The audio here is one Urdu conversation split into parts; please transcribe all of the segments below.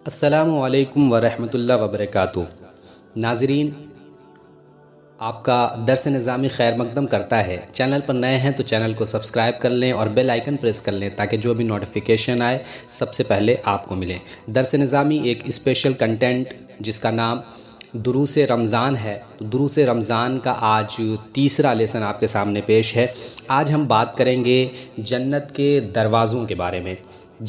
السلام علیکم ورحمۃ اللہ وبرکاتہ۔ ناظرین، آپ کا درس نظامی خیر مقدم کرتا ہے۔ چینل پر نئے ہیں تو چینل کو سبسکرائب کر لیں اور بیل آئیکن پریس کر لیں تاکہ جو بھی نوٹیفیکیشن آئے سب سے پہلے آپ کو ملے۔ درس نظامی ایک اسپیشل کنٹینٹ جس کا نام دروس رمضان ہے، تو دروس رمضان کا آج تیسرا لیسن آپ کے سامنے پیش ہے۔ آج ہم بات کریں گے جنت کے دروازوں کے بارے میں۔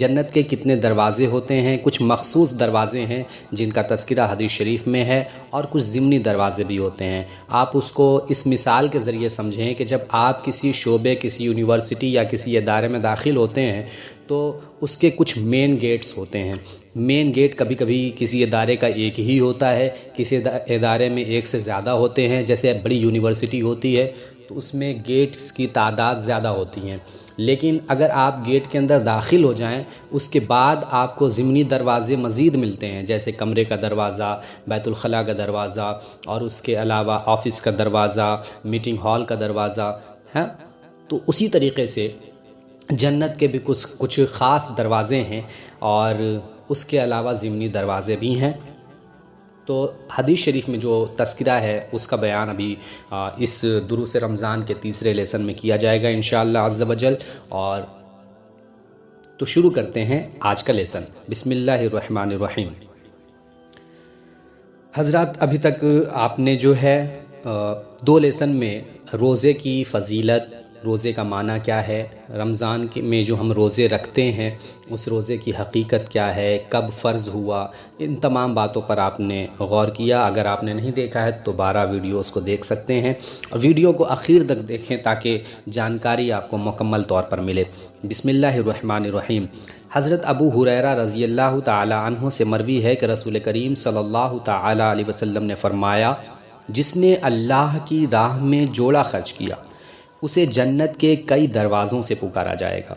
جنت کے کتنے دروازے ہوتے ہیں، کچھ مخصوص دروازے ہیں جن کا تذکرہ حدیث شریف میں ہے، اور کچھ ضمنی دروازے بھی ہوتے ہیں۔ آپ اس کو اس مثال کے ذریعے سمجھیں کہ جب آپ کسی شعبے، کسی یونیورسٹی یا کسی ادارے میں داخل ہوتے ہیں تو اس کے کچھ مین گیٹس ہوتے ہیں۔ مین گیٹ کبھی کبھی کسی ادارے کا ایک ہی ہوتا ہے، کسی ادارے میں ایک سے زیادہ ہوتے ہیں۔ جیسے بڑی یونیورسٹی ہوتی ہے تو اس میں گیٹس کی تعداد زیادہ ہوتی ہیں، لیکن اگر آپ گیٹ کے اندر داخل ہو جائیں اس کے بعد آپ کو ضمنی دروازے مزید ملتے ہیں، جیسے کمرے کا دروازہ، بیت الخلاء کا دروازہ، اور اس کے علاوہ آفس کا دروازہ، میٹنگ ہال کا دروازہ ہے۔ تو اسی طریقے سے جنت کے بھی کچھ خاص دروازے ہیں، اور اس کے علاوہ ضمنی دروازے بھی ہیں۔ تو حدیث شریف میں جو تذکرہ ہے اس کا بیان ابھی اس دروس رمضان کے تیسرے لیسن میں کیا جائے گا انشاءاللہ عز و جل۔ اور تو شروع کرتے ہیں آج کا لیسن۔ بسم اللہ الرحمن الرحیم۔ حضرات، ابھی تک آپ نے جو ہے دو لیسن میں روزے کی فضیلت، روزے کا معنی کیا ہے، رمضان میں جو ہم روزے رکھتے ہیں اس روزے کی حقیقت کیا ہے، کب فرض ہوا، ان تمام باتوں پر آپ نے غور کیا۔ اگر آپ نے نہیں دیکھا ہے تو 12 ویڈیوز کو دیکھ سکتے ہیں، اور ویڈیو کو آخر تک دیکھیں تاکہ جانکاری آپ کو مکمل طور پر ملے۔ بسم اللہ الرحمن الرحیم۔ حضرت ابو ہریرہ رضی اللہ تعالی عنہ سے مروی ہے کہ رسول کریم صلی اللہ تعالی علیہ وسلم نے فرمایا، جس نے اللہ کی راہ میں جوڑا خرچ کیا اسے جنت کے کئی دروازوں سے پکارا جائے گا۔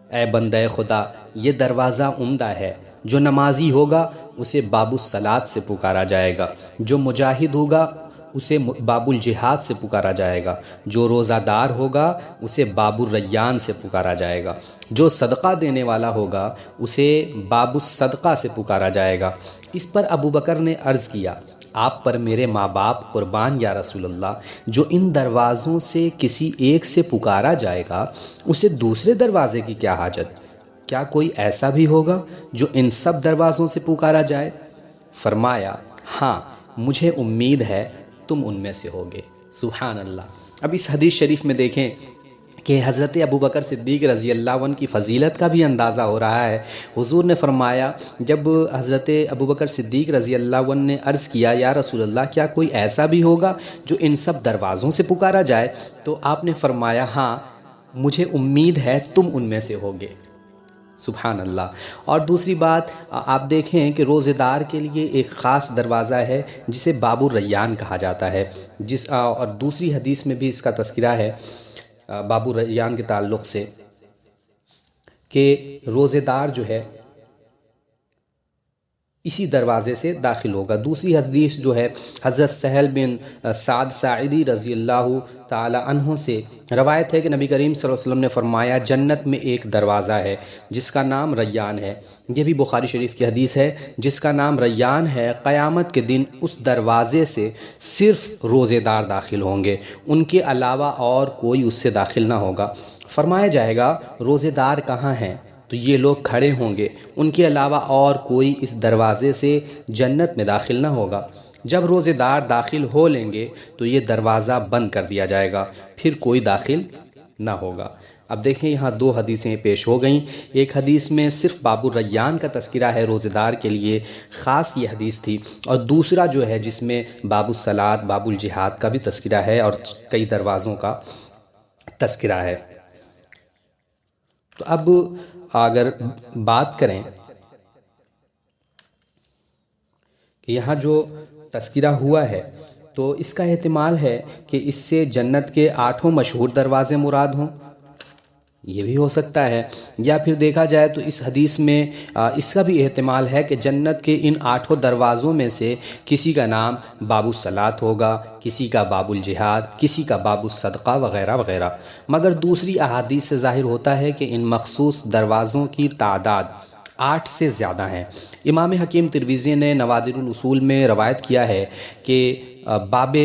اے بندہ خدا، یہ دروازہ عمدہ ہے۔ جو نمازی ہوگا اسے باب الصلاۃ سے پکارا جائے گا، جو مجاہد ہوگا اسے باب الجہاد سے پکارا جائے گا، جو روزہ دار ہوگا اسے باب الریان سے پکارا جائے گا، جو صدقہ دینے والا ہوگا اسے باب الصدقہ سے پکارا جائے گا۔ اس پر ابو بکر نے عرض کیا، آپ پر میرے ماں باپ قربان یا رسول اللہ، جو ان دروازوں سے کسی ایک سے پکارا جائے گا اسے دوسرے دروازے کی کیا حاجت؟ کیا کوئی ایسا بھی ہوگا جو ان سب دروازوں سے پکارا جائے؟ فرمایا، ہاں، مجھے امید ہے تم ان میں سے ہوگے۔ سبحان اللہ۔ اب اس حدیث شریف میں دیکھیں کہ حضرت ابو بکر صدیق رضی اللہ عنہ کی فضیلت کا بھی اندازہ ہو رہا ہے۔ حضور نے فرمایا، جب حضرت ابو بکر صدیق رضی اللہ عنہ نے عرض کیا، یا رسول اللہ، کیا کوئی ایسا بھی ہوگا جو ان سب دروازوں سے پکارا جائے؟ تو آپ نے فرمایا، ہاں، مجھے امید ہے تم ان میں سے ہوگے۔ سبحان اللہ۔ اور دوسری بات آپ دیکھیں کہ روزے دار کے لیے ایک خاص دروازہ ہے جسے باب الریان کہا جاتا ہے، اور دوسری حدیث میں بھی اس کا تذکرہ ہے باب الریان کے تعلق سے، کہ روزے دار جو ہے اسی دروازے سے داخل ہوگا۔ دوسری حدیث جو ہے حضرت سہل بن سعد ساعدی رضی اللہ تعالی عنہ سے روایت ہے کہ نبی کریم صلی اللہ علیہ وسلم نے فرمایا، جنت میں ایک دروازہ ہے جس کا نام ریان ہے۔ یہ بھی بخاری شریف کی حدیث ہے، جس کا نام ریان ہے۔ قیامت کے دن اس دروازے سے صرف روزے دار داخل ہوں گے، ان کے علاوہ اور کوئی اس سے داخل نہ ہوگا۔ فرمایا جائے گا، روزے دار کہاں ہیں؟ تو یہ لوگ کھڑے ہوں گے، ان کے علاوہ اور کوئی اس دروازے سے جنت میں داخل نہ ہوگا۔ جب روزے دار داخل ہو لیں گے تو یہ دروازہ بند کر دیا جائے گا، پھر کوئی داخل نہ ہوگا۔ اب دیکھیں، یہاں دو حدیثیں پیش ہو گئیں۔ ایک حدیث میں صرف باب الریان کا تذکرہ ہے، روزے دار کے لیے خاص یہ حدیث تھی، اور دوسرا جو ہے جس میں باب الصلاۃ، باب الجہاد کا بھی تذکرہ ہے اور کئی دروازوں کا تذکرہ ہے۔ تو اب اگر بات کریں کہ یہاں جو تذکرہ ہوا ہے تو اس کا احتمال ہے کہ اس سے جنت کے 8 مشہور دروازے مراد ہوں، یہ بھی ہو سکتا ہے۔ یا پھر دیکھا جائے تو اس حدیث میں اس کا بھی احتمال ہے کہ جنت کے ان 8 دروازوں میں سے کسی کا نام باب الصلاۃ ہوگا، کسی کا باب الجہاد، کسی کا باب الصدقہ وغیرہ وغیرہ۔ مگر دوسری احادیث سے ظاہر ہوتا ہے کہ ان مخصوص دروازوں کی تعداد 8 سے زیادہ ہیں۔ امام حکیم ترمذی نے نوادر الاصول میں روایت کیا ہے کہ باب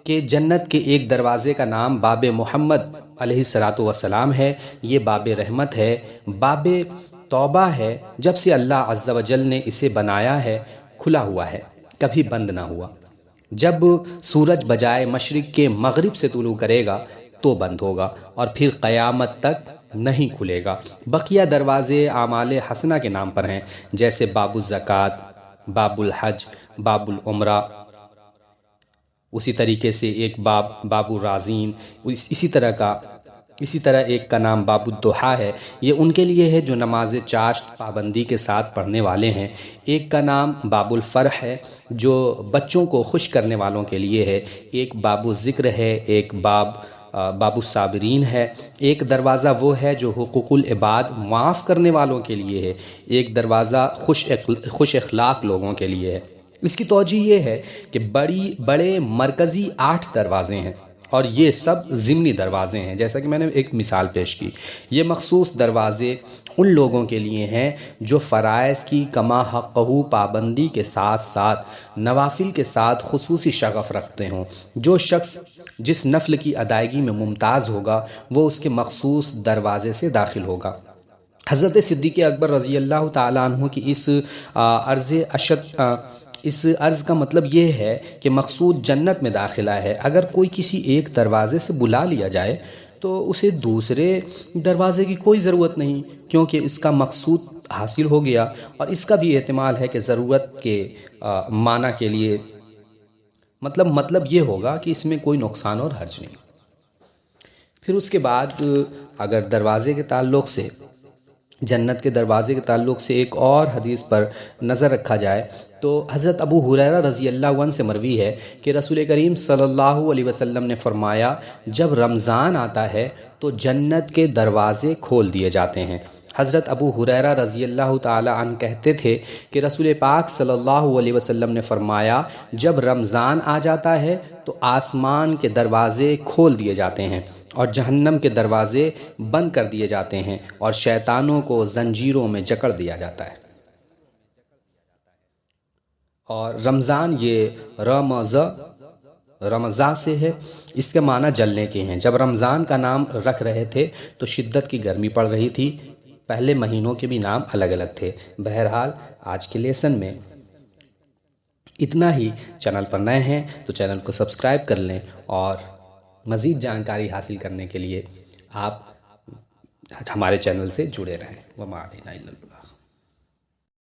کہ جنت کے ایک دروازے کا نام باب محمد علیہ الصلاۃ والسلام ہے، یہ باب رحمت ہے، باب توبہ ہے، جب سے اللہ عز و جل نے اسے بنایا ہے کھلا ہوا ہے، کبھی بند نہ ہوا، جب سورج بجائے مشرق کے مغرب سے طلوع کرے گا تو بند ہوگا اور پھر قیامت تک نہیں کھلے گا۔ بقیہ دروازے اعمال حسنہ کے نام پر ہیں، جیسے باب الزکوٰۃ، باب الحج، باب العمرہ، اسی طریقے سے ایک باب الرازین، اسی طرح ایک کا نام باب الضحیٰ ہے، یہ ان کے لیے ہے جو نماز چاشت پابندی کے ساتھ پڑھنے والے ہیں۔ ایک کا نام باب الفرح ہے جو بچوں کو خوش کرنے والوں کے لیے ہے۔ ایک باب الذکر ہے، ایک باب الصابرین ہے۔ ایک دروازہ وہ ہے جو حقوق العباد معاف کرنے والوں کے لیے ہے۔ ایک دروازہ خوش اخلاق لوگوں کے لیے ہے۔ اس کی توجہ یہ ہے کہ بڑے مرکزی 8 دروازے ہیں اور یہ سب ضمنی دروازے ہیں، جیسا کہ میں نے ایک مثال پیش کی۔ یہ مخصوص دروازے ان لوگوں کے لیے ہیں جو فرائض کی کما حقہ پابندی کے ساتھ ساتھ نوافل کے ساتھ خصوصی شغف رکھتے ہوں۔ جو شخص جس نفل کی ادائیگی میں ممتاز ہوگا وہ اس کے مخصوص دروازے سے داخل ہوگا۔ حضرت صدیق اکبر رضی اللہ تعالیٰ عنہ کی اس عرض کا مطلب یہ ہے کہ مقصود جنت میں داخلہ ہے۔ اگر کوئی کسی ایک دروازے سے بلا لیا جائے تو اسے دوسرے دروازے کی کوئی ضرورت نہیں، کیونکہ اس کا مقصود حاصل ہو گیا۔ اور اس کا بھی احتمال ہے کہ ضرورت کے معنی کے لیے مطلب یہ ہوگا کہ اس میں کوئی نقصان اور حرج نہیں۔ پھر اس کے بعد اگر دروازے کے تعلق سے، جنت کے دروازے کے تعلق سے ایک اور حدیث پر نظر رکھا جائے تو حضرت ابو ہریرہ رضی اللہ عنہ سے مروی ہے کہ رسول کریم صلی اللہ علیہ وسلم نے فرمایا، جب رمضان آتا ہے تو جنت کے دروازے کھول دیے جاتے ہیں۔ حضرت ابو ہریرہ رضی اللہ تعالی عنہ کہتے تھے کہ رسول پاک صلی اللہ علیہ وسلم نے فرمایا، جب رمضان آ جاتا ہے تو آسمان کے دروازے کھول دیے جاتے ہیں اور جہنم کے دروازے بند کر دیے جاتے ہیں اور شیطانوں کو زنجیروں میں جکڑ دیا جاتا ہے۔ اور رمضان یہ رمضان سے ہے، اس کے معنی جلنے کے ہیں۔ جب رمضان کا نام رکھ رہے تھے تو شدت کی گرمی پڑ رہی تھی، پہلے مہینوں کے بھی نام الگ الگ تھے۔ بہرحال آج کے لیسن میں اتنا ہی۔ چینل پر نئے ہیں تو چینل کو سبسکرائب کر لیں اور مزید جانکاری حاصل کرنے کے لیے آپ ہمارے چینل سے جڑے رہیں۔ وما علینا الا البلاغ۔